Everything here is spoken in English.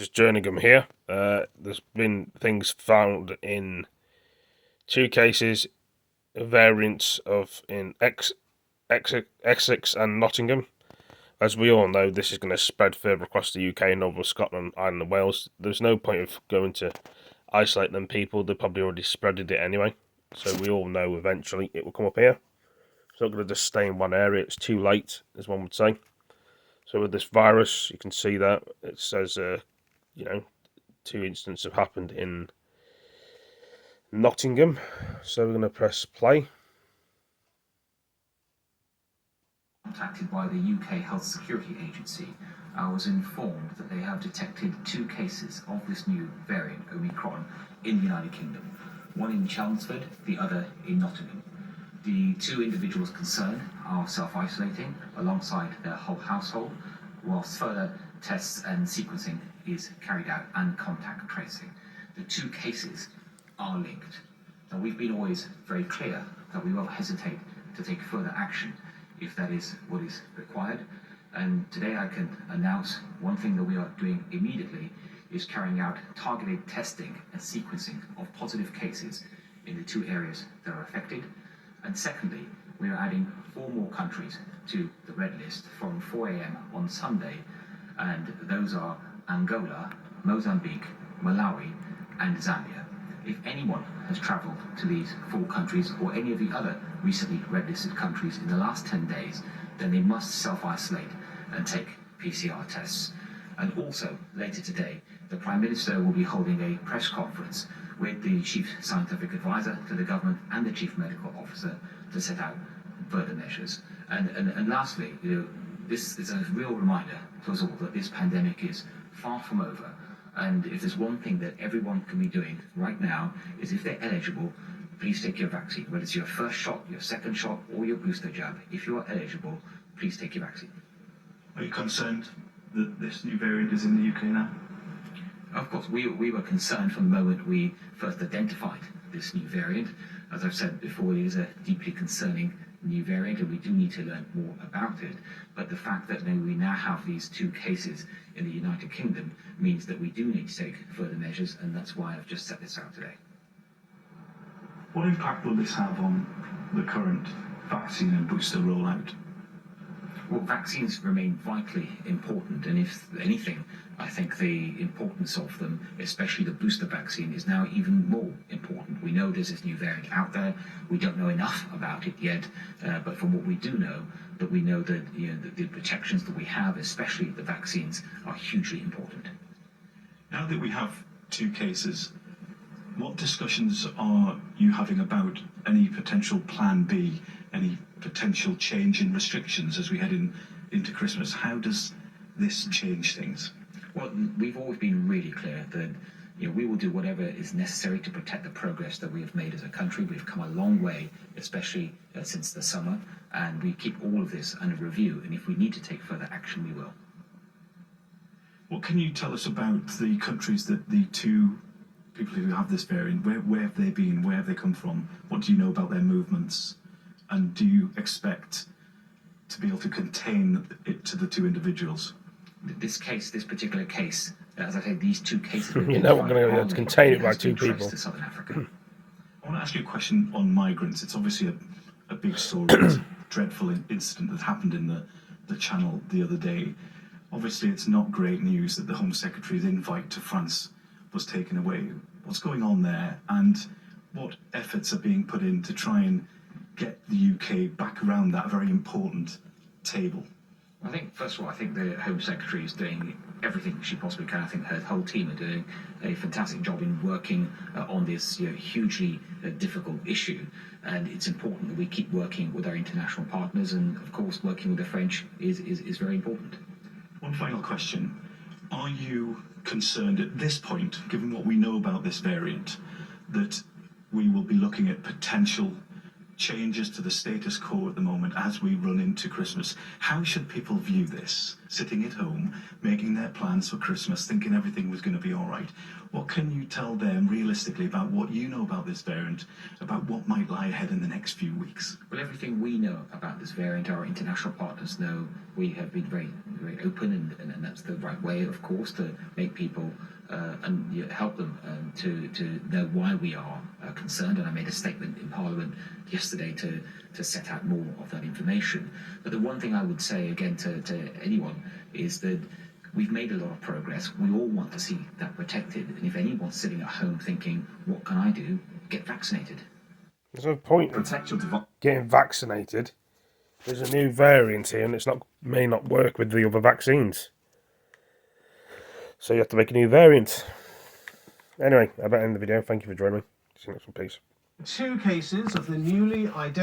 Just jerningham here. There's been things found in two cases, variants of in Essex and Nottingham. As we all know, this is going to spread further across the UK, Northern Scotland, Ireland and Wales. There's no point of going to isolate them people. They probably already spreaded it anyway. So we all know eventually it will come up here. It's not going to just stay in one area. It's too late, as one would say. So with this virus, you can see that it says, two incidents have happened in Nottingham. So we're going to press play. Contacted by the UK Health Security Agency, I was informed that they have detected two cases of this new variant, Omicron, in the United Kingdom. One in Chelmsford, the other in Nottingham. The two individuals concerned are self-isolating alongside their whole household, whilst further tests and sequencing is carried out and contact tracing. The two cases are linked. Now, we've been always very clear that we won't hesitate to take further action if that is what is required. And today I can announce one thing that we are doing immediately is carrying out targeted testing and sequencing of positive cases in the two areas that are affected. And secondly, we are adding 4 more countries to the red list from 4 a.m. on Sunday, and those are Angola, Mozambique, Malawi and Zambia. If anyone has travelled to these 4 countries or any of the other recently red-listed countries in the last 10 days, then they must self-isolate and take PCR tests. And also, later today, the Prime Minister will be holding a press conference with the Chief Scientific Advisor to the government and the Chief Medical Officer to set out further measures. And lastly, this is a real reminder to us all that this pandemic is far from over. And if there's one thing that everyone can be doing right now is, if they're eligible, please take your vaccine. Whether it's your first shot, your second shot, or your booster jab, if you are eligible, please take your vaccine. Are you concerned that this new variant is in the UK now? Of course, we were concerned from the moment we first identified this new variant. As I've said before, it is a deeply concerning new variant, and we do need to learn more about it. But the fact that we now have these 2 cases in the United Kingdom means that we do need to take further measures, and that's why I've just set this out today. What impact will this have on the current vaccine and booster rollout? Well, vaccines remain vitally important, and if anything, I think the importance of them, especially the booster vaccine, is now even more important. We know there's this new variant out there. We don't know enough about it yet, but from what we do know, that we know that the protections that we have, especially the vaccines, are hugely important. Now that we have 2 cases, what discussions are you having about any potential plan B, any potential change in restrictions as we head into Christmas? How does this change things? Well, we've always been really clear that we will do whatever is necessary to protect the progress that we have made as a country. We've come a long way, especially since the summer, and we keep all of this under review, and if we need to take further action, we will. What can you tell us about the countries that the 2 people who have this variant, where have they been, where have they come from? What do you know about their movements? And do you expect to be able to contain it to the 2 individuals? This particular case, as I say, these 2 cases... You're not going to be able to contain it by 2 people. To Southern Africa. I want to ask you a question on migrants. It's obviously a big story. It's a dreadful incident that happened in the Channel the other day. Obviously, it's not great news that the Home Secretary's invite to France was taken away. What's going on there, and what efforts are being put in to try and get the UK back around that very important table? I think, first of all, I think the Home Secretary is doing everything she possibly can. I think her whole team are doing a fantastic job in working on this hugely difficult issue. And it's important that we keep working with our international partners, and of course working with the French is very important. One final question. Are you concerned at this point, given what we know about this variant, that we will be looking at potential changes to the status quo at the moment as we run into Christmas. How should people view this? Sitting at home, making their plans for Christmas, thinking everything was going to be all right. What can you tell them realistically about what you know about this variant, about what might lie ahead in the next few weeks? Well, everything we know about this variant, our international partners know. We have been very, very open, and that's the right way, of course, to make people and help them to know why we are concerned. And I made a statement in Parliament yesterday to set out more of that information. But the one thing I would say again to anyone is that we've made a lot of progress. We all want to see that protected. And if anyone's sitting at home thinking, what can I do? Get vaccinated. There's no point in getting vaccinated. There's a new variant here, and may not work with the other vaccines. So you have to make a new variant. Anyway, I better end the video. Thank you for joining me. See you next one. Peace. 2 cases of the newly identified